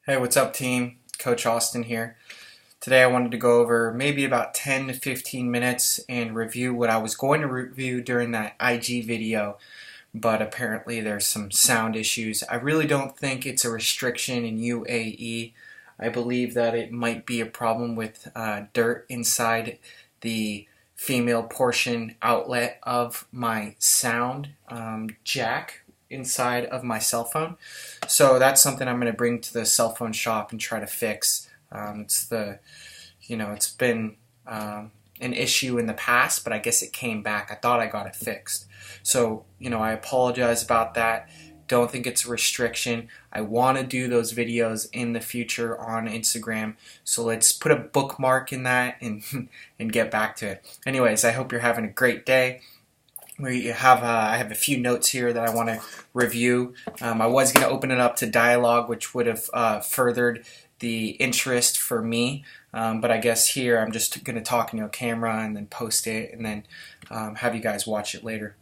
Hey, what's up, team? Coach Austin here. Today I wanted to go over maybe about 10 to 15 minutes and review what I was going to review during that IG video, but apparently there's some sound issues. I really don't think it's a restriction in UAE. I believe that it might be a problem with dirt inside the female portion outlet of my sound jack inside of my cell phone. So that's something I'm going to bring to the cell phone shop and try to fix. It's been an issue in the past, but I guess it came back. I thought I got it fixed. So, I apologize about that. Don't think it's a restriction. I want to do those videos in the future on Instagram. So let's put a bookmark in that and get back to it. Anyways, I hope you're having a great day. I have a few notes here that I want to review. I was going to open it up to dialogue, which would have furthered the interest for me, but I guess here I'm just going to talk into a camera and then post it and then have you guys watch it later.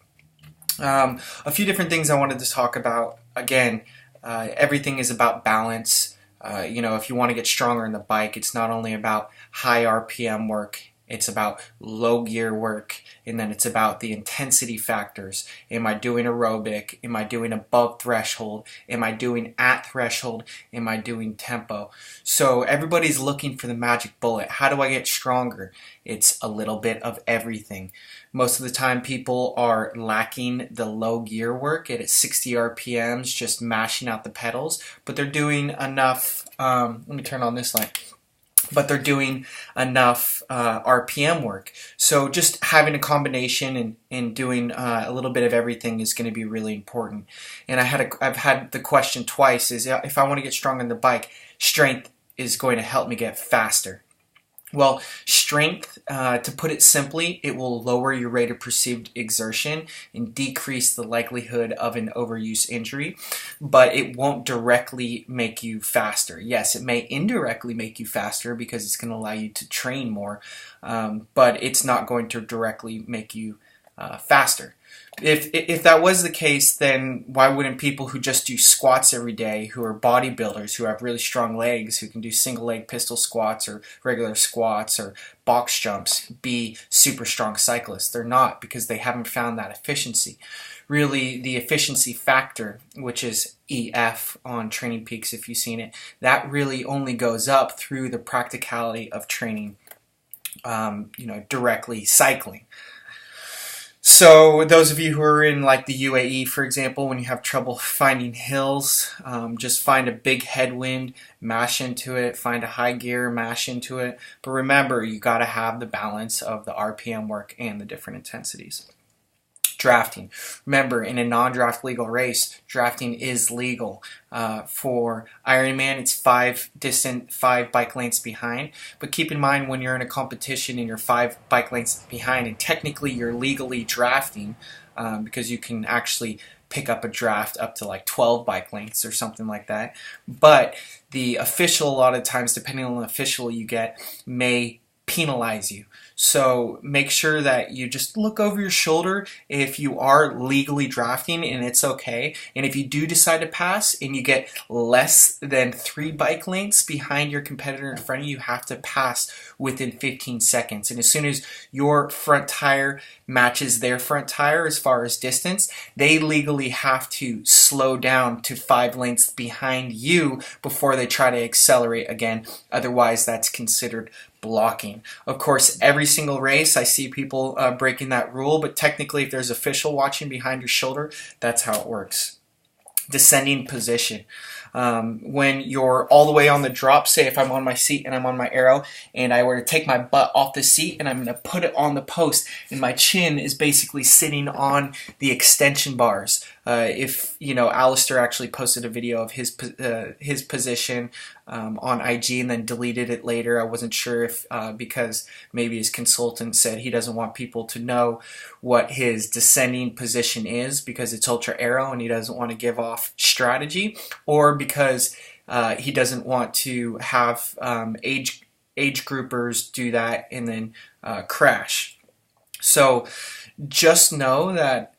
A few different things I wanted to talk about. Again, everything is about balance. If you want to get stronger in the bike, it's not only about high RPM work. It's about low gear work, and then it's about the intensity factors. Am I doing aerobic? Am I doing above threshold? Am I doing at threshold? Am I doing tempo? So everybody's looking for the magic bullet. How do I get stronger? It's a little bit of everything. Most of the time people are lacking the low gear work at 60 RPMs, just mashing out the pedals, but they're doing enough, let me turn on this light. But they're doing enough RPM work. So just having a combination and doing a little bit of everything is going to be really important. And I've had the question twice is if I want to get strong on the bike, strength is going to help me get faster. Well, strength, to put it simply, it will lower your rate of perceived exertion and decrease the likelihood of an overuse injury, but it won't directly make you faster. Yes, it may indirectly make you faster because it's going to allow you to train more, but it's not going to directly make you faster. If that was the case, then why wouldn't people who just do squats every day, who are bodybuilders, who have really strong legs, who can do single leg pistol squats or regular squats or box jumps, be super strong cyclists? They're not, because they haven't found that efficiency. Really, the efficiency factor, which is EF on Training Peaks if you've seen it, that really only goes up through the practicality of training, directly cycling. So those of you who are in like the UAE, for example, when you have trouble finding hills, just find a big headwind, mash into it, find a high gear, mash into it. But remember, you got to have the balance of the RPM work and the different intensities. Drafting. Remember, in a non-draft legal race, drafting is legal. For Ironman, it's 5 bike lengths behind. But keep in mind, when you're in a competition and you're 5 bike lengths behind, and technically you're legally drafting, because you can actually pick up a draft up to like 12 bike lengths or something like that. But the official, a lot of times, depending on the official you get, may penalize you. So make sure that you just look over your shoulder if you are legally drafting, and it's okay. And if you do decide to pass and you get less than 3 bike lengths behind your competitor in front of you, you have to pass within 15 seconds. And as soon as your front tire matches their front tire as far as distance, they legally have to slow down to 5 lengths behind you before they try to accelerate again. Otherwise, that's considered blocking. Of course, every single race I see people breaking that rule, but technically if there's official watching behind your shoulder, that's how it works. Descending position. When you're all the way on the drop, say if I'm on my seat and I'm on my arrow and I were to take my butt off the seat and I'm going to put it on the post and my chin is basically sitting on the extension bars. Alistair actually posted a video of his position on IG and then deleted it later. I wasn't sure if because maybe his consultant said he doesn't want people to know what his descending position is because it's ultra aero and he doesn't want to give off strategy, or because he doesn't want to have age groupers do that and then crash. So just know that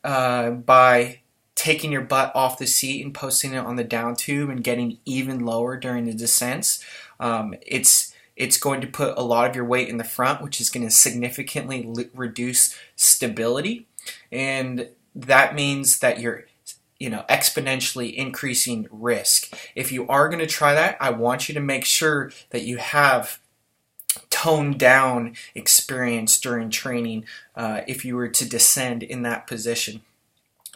by taking your butt off the seat and posting it on the down tube and getting even lower during the descents. It's going to put a lot of your weight in the front, which is going to significantly reduce stability, and that means that you're exponentially increasing risk. If you are going to try that, I want you to make sure that you have toned down experience during training if you were to descend in that position.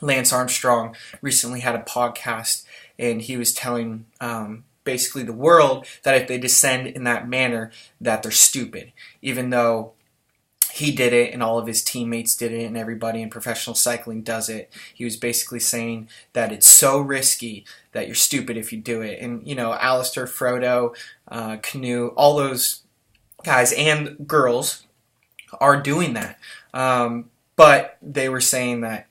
Lance Armstrong recently had a podcast, and he was telling basically the world that if they descend in that manner, that they're stupid, even though he did it and all of his teammates did it and everybody in professional cycling does it. He was basically saying that it's so risky that you're stupid if you do it. And Alistair, Frodo, Canoe, all those guys and girls are doing that, but they were saying that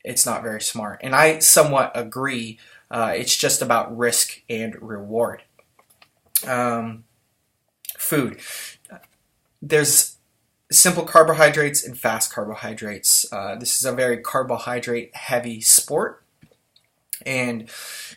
it's not very smart, and I somewhat agree. It's just about risk and reward. Food. There's simple carbohydrates and fast carbohydrates. This is a very carbohydrate heavy sport, and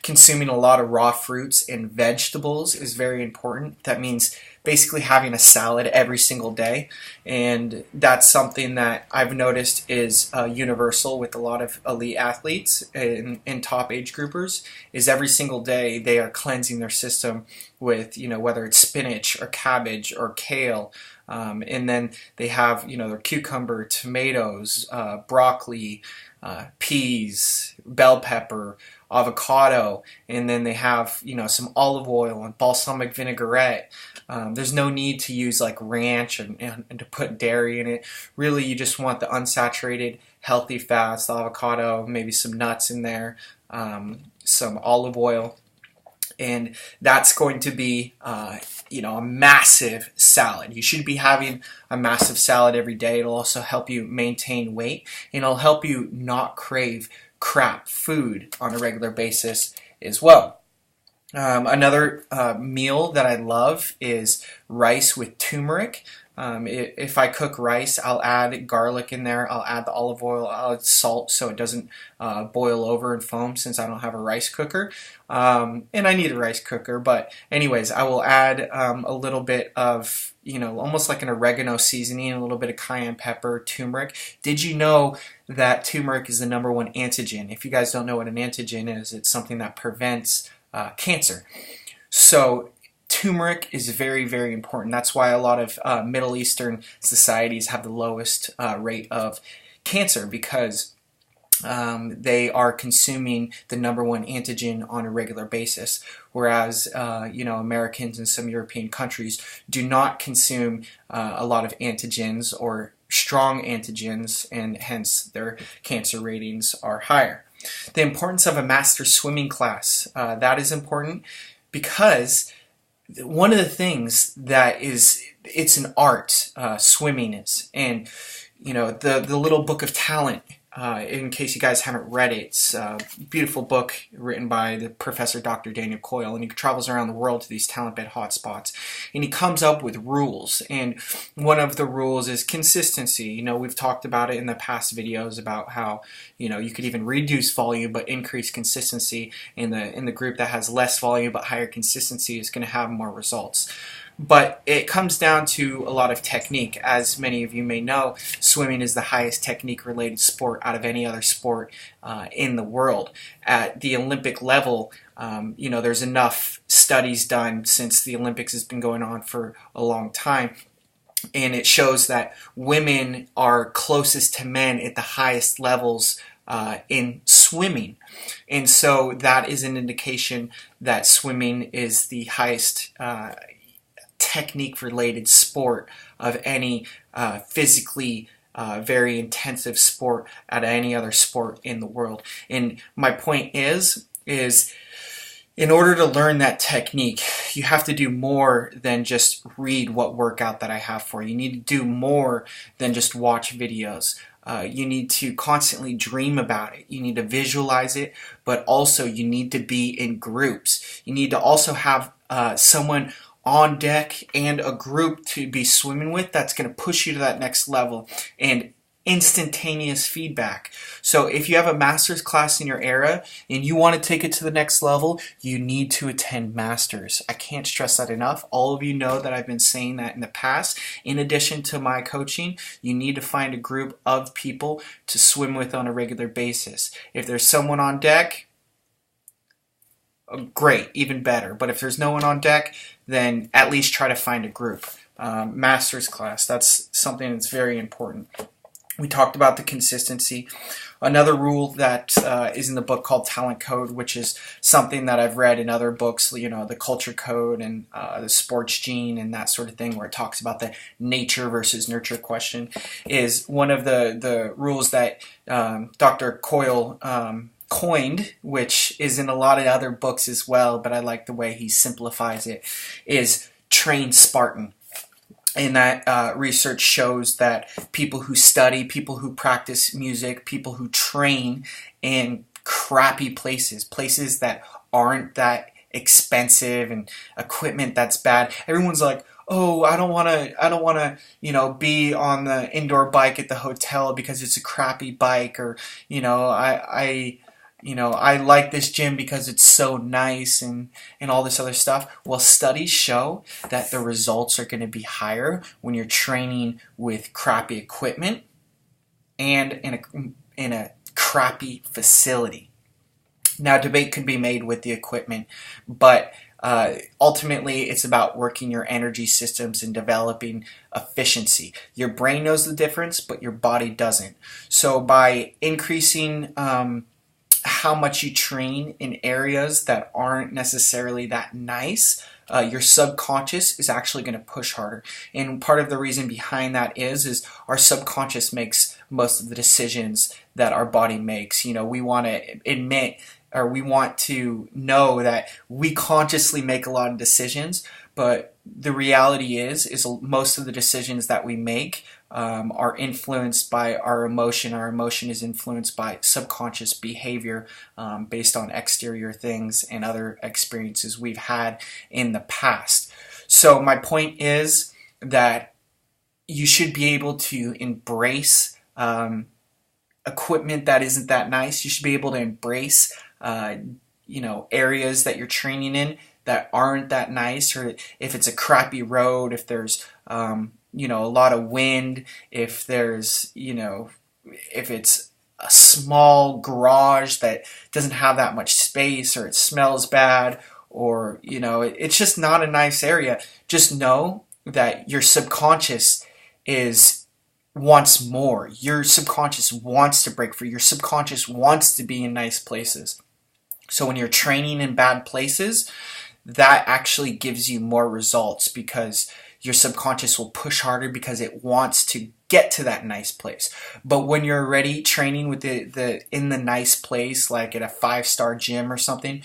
consuming a lot of raw fruits and vegetables is very important. That means basically having a salad every single day, and that's something that I've noticed is universal with a lot of elite athletes and top age groupers, is every single day they are cleansing their system with, whether it's spinach or cabbage or kale, and then they have, their cucumber, tomatoes, broccoli, peas, bell pepper, avocado, and then they have, some olive oil and balsamic vinaigrette. There's no need to use like ranch and to put dairy in it. Really, you just want the unsaturated, healthy fats, the avocado, maybe some nuts in there, some olive oil, and that's going to be, a massive salad. You should be having a massive salad every day. It'll also help you maintain weight, and it'll help you not crave crap food on a regular basis as well. Another meal that I love is rice with turmeric. If I cook rice, I'll add garlic in there, I'll add the olive oil, I'll add salt so it doesn't boil over and foam, since I don't have a rice cooker. And I need a rice cooker, but anyways, I will add a little bit of, almost like an oregano seasoning, a little bit of cayenne pepper, turmeric. Did you know that turmeric is the #1 antigen? If you guys don't know what an antigen is, it's something that prevents cancer. So turmeric is very, very important. That's why a lot of Middle Eastern societies have the lowest rate of cancer, because they are consuming the #1 antigen on a regular basis, whereas Americans and some European countries do not consume a lot of antigens or strong antigens, and hence their cancer ratings are higher. The importance of a master swimming class, that is important, because one of the things that it's an art, swimming is, and the little book of talent, in case you guys haven't read it, it's a beautiful book written by the Professor Dr. Daniel Coyle, and he travels around the world to these talent bed hotspots, and he comes up with rules, and one of the rules is consistency. We've talked about it in the past videos about how, you could even reduce volume but increase consistency, in the group that has less volume but higher consistency is going to have more results. But it comes down to a lot of technique. As many of you may know, swimming is the highest technique-related sport out of any other sport in the world. At the Olympic level, there's enough studies done since the Olympics has been going on for a long time, and it shows that women are closest to men at the highest levels in swimming. And so that is an indication that swimming is the highest technique-related sport of any physically very intensive sport out of any other sport in the world. And my point is in order to learn that technique, you have to do more than just read what workout that I have for you. You need to do more than just watch videos. You need to constantly dream about it. You need to visualize it, but also you need to be in groups. You need to also have someone on deck and a group to be swimming with that's going to push you to that next level. And instantaneous feedback. So if you have a master's class in your area and you want to take it to the next level, you need to attend masters. I can't stress that enough. All of you know that I've been saying that in the past. In addition to my coaching, you need to find a group of people to swim with on a regular basis. If there's someone on deck, great, even better. But if there's no one on deck, then at least try to find a group. Master's class, that's something that's very important. We talked about the consistency. Another rule that is in the book called Talent Code, which is something that I've read in other books, you know, the Culture Code and the Sports Gene and that sort of thing, where it talks about the nature versus nurture question, is one of the rules that Dr. Coyle coined, which is in a lot of other books as well, but I like the way he simplifies it, is train Spartan. And that research shows that people who study, people who practice music, people who train in crappy places, places that aren't that expensive and equipment that's bad. Everyone's like, oh, I don't want to, you know, be on the indoor bike at the hotel because it's a crappy bike, or, you know, I like this gym because it's so nice and all this other stuff. Well, studies show that the results are going to be higher when you're training with crappy equipment and in a crappy facility. Now, debate could be made with the equipment, but ultimately it's about working your energy systems and developing efficiency. Your brain knows the difference, but your body doesn't. So by increasing how much you train in areas that aren't necessarily that nice, your subconscious is actually going to push harder. And part of the reason behind that is our subconscious makes most of the decisions that our body makes. You know, we want to admit, or we want to know that we consciously make a lot of decisions, but the reality is most of the decisions that we make are influenced by our emotion. Our emotion is influenced by subconscious behavior based on exterior things and other experiences we've had in the past. So my point is that you should be able to embrace equipment that isn't that nice. You should be able to embrace areas that you're training in that aren't that nice, or if it's a crappy road, if there's a lot of wind, if there's, if it's a small garage that doesn't have that much space, or it smells bad, or, it's just not a nice area. Just know that your subconscious wants more. Your subconscious wants to break free. Your subconscious wants to be in nice places. So when you're training in bad places, that actually gives you more results, because your subconscious will push harder because it wants to get to that nice place. But when you're already training with in the nice place, like at a 5-star gym or something,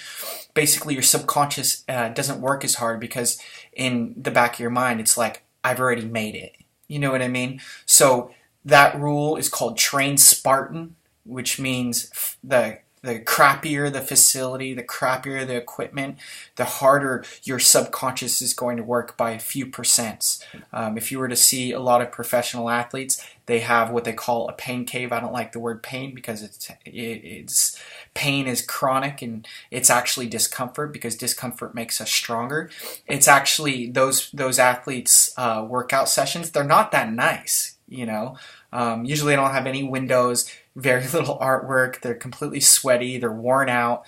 basically your subconscious doesn't work as hard, because in the back of your mind, it's like, I've already made it. You know what I mean? So that rule is called train Spartan, which means the crappier the facility, the crappier the equipment, the harder your subconscious is going to work by a few percents. If you were to see a lot of professional athletes, they have what they call a pain cave. I don't like the word pain, because it's pain is chronic, and it's actually discomfort, because discomfort makes us stronger. It's actually those athletes' workout sessions, they're not that nice, Usually they don't have any windows, very little artwork, they're completely sweaty, they're worn out.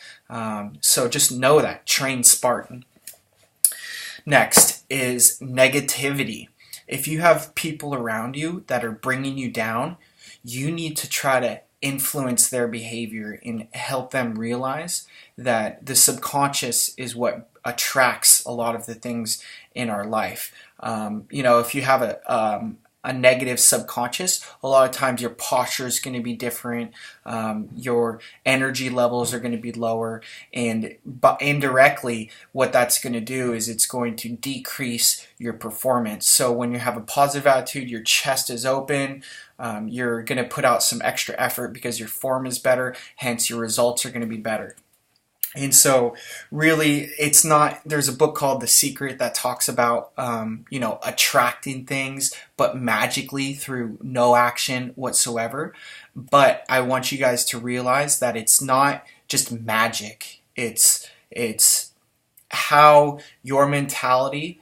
So just know that. Train Spartan. Next is negativity. If you have people around you that are bringing you down, you need to try to influence their behavior and help them realize that the subconscious is what attracts a lot of the things in our life. If you have a negative subconscious, a lot of times your posture is going to be different, your energy levels are going to be lower, and indirectly what that's going to do is it's going to decrease your performance. So when you have a positive attitude, your chest is open, you're going to put out some extra effort because your form is better, hence your results are going to be better. And so really it's not, there's a book called The Secret that talks about, attracting things, but magically through no action whatsoever. But I want you guys to realize that it's not just magic. It's how your mentality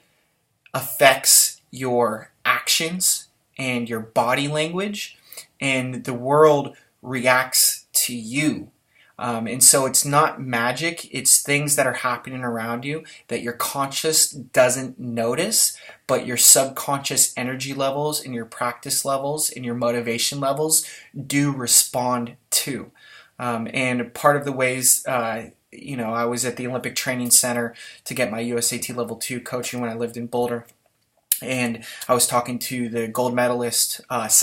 affects your actions and your body language, and the world reacts to you. And so it's not magic, it's things that are happening around you that your conscious doesn't notice, but your subconscious energy levels and your practice levels and your motivation levels do respond to. And part of the ways, I was at the Olympic Training Center to get my USAT Level 2 coaching when I lived in Boulder. And I was talking to the gold medalist I was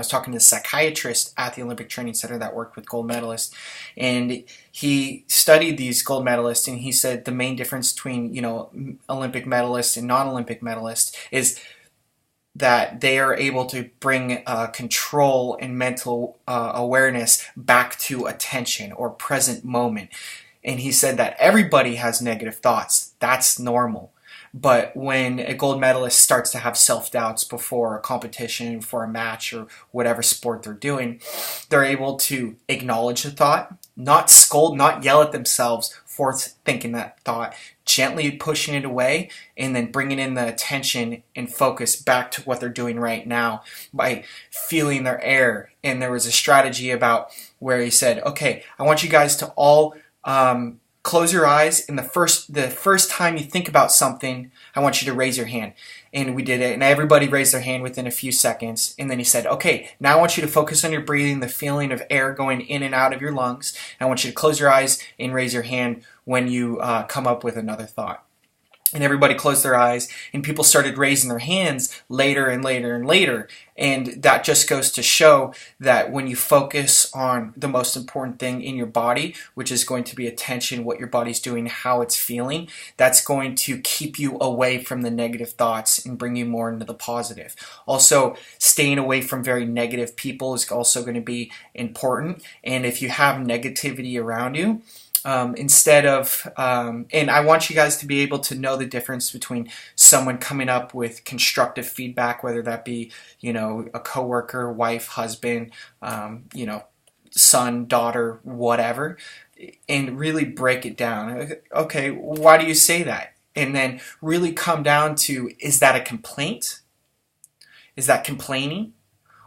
talking to the psychiatrist at the Olympic Training Center that worked with gold medalists, and he studied these gold medalists, and he said the main difference between Olympic medalists and non-Olympic medalists is that they are able to bring control and mental awareness back to attention or present moment. And he said that everybody has negative thoughts. That's normal. But when a gold medalist starts to have self-doubts before a competition, before a match, or whatever sport they're doing, they're able to acknowledge the thought, not scold, not yell at themselves for thinking that thought, gently pushing it away, and then bringing in the attention and focus back to what they're doing right now by feeling their air. And there was a strategy about where he said, okay, I want you guys to all close your eyes, and the first time you think about something, I want you to raise your hand. And we did it, and everybody raised their hand within a few seconds. And then he said, okay, now I want you to focus on your breathing, the feeling of air going in and out of your lungs. And I want you to close your eyes and raise your hand when you come up with another thought. And everybody closed their eyes, and people started raising their hands later and later and later. And that just goes to show that when you focus on the most important thing in your body, which is going to be attention, what your body's doing, how it's feeling, that's going to keep you away from the negative thoughts and bring you more into the positive. Also, staying away from very negative people is also going to be important. And if you have negativity around you, and I want you guys to be able to know the difference between someone coming up with constructive feedback, whether that be, a coworker, wife, husband, son, daughter, whatever, and really break it down. Okay, why do you say that? And then really come down to, is that a complaint? Is that complaining?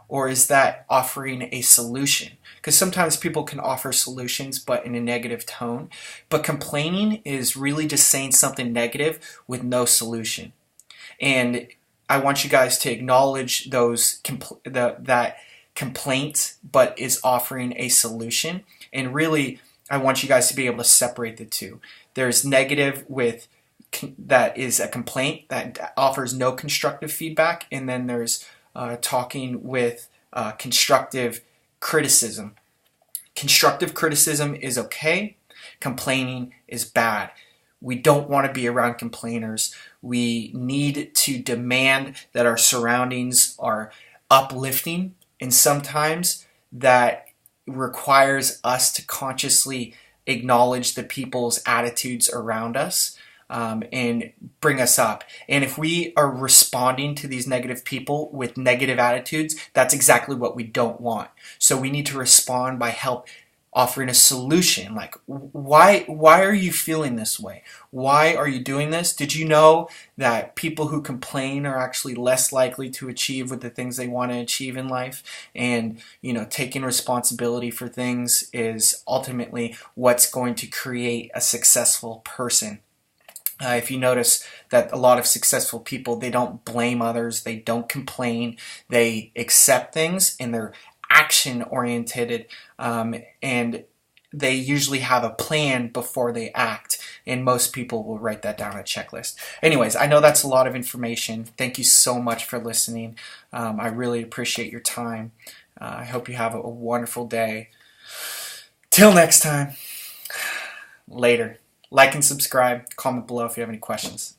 Or is that offering a solution? Because sometimes people can offer solutions, but in a negative tone. But complaining is really just saying something negative with no solution. And I want you guys to acknowledge that complaint, but is offering a solution. And really, I want you guys to be able to separate the two. There's negative that is a complaint that offers no constructive feedback, and then there's talking with constructive criticism. Constructive criticism is okay. Complaining is bad. We don't want to be around complainers. We need to demand that our surroundings are uplifting, and sometimes that requires us to consciously acknowledge the people's attitudes around us. And bring us up. And if we are responding to these negative people with negative attitudes, that's exactly what we don't want. So we need to respond by offering a solution. Like, why are you feeling this way? Why are you doing this? Did you know that people who complain are actually less likely to achieve with the things they want to achieve in life? And, taking responsibility for things is ultimately what's going to create a successful person. If you notice that a lot of successful people, they don't blame others, they don't complain, they accept things, and they're action-oriented, and they usually have a plan before they act, and most people will write that down on a checklist. Anyways, I know that's a lot of information. Thank you so much for listening. I really appreciate your time. I hope you have a wonderful day. Till next time, later. Like and subscribe. Comment below if you have any questions.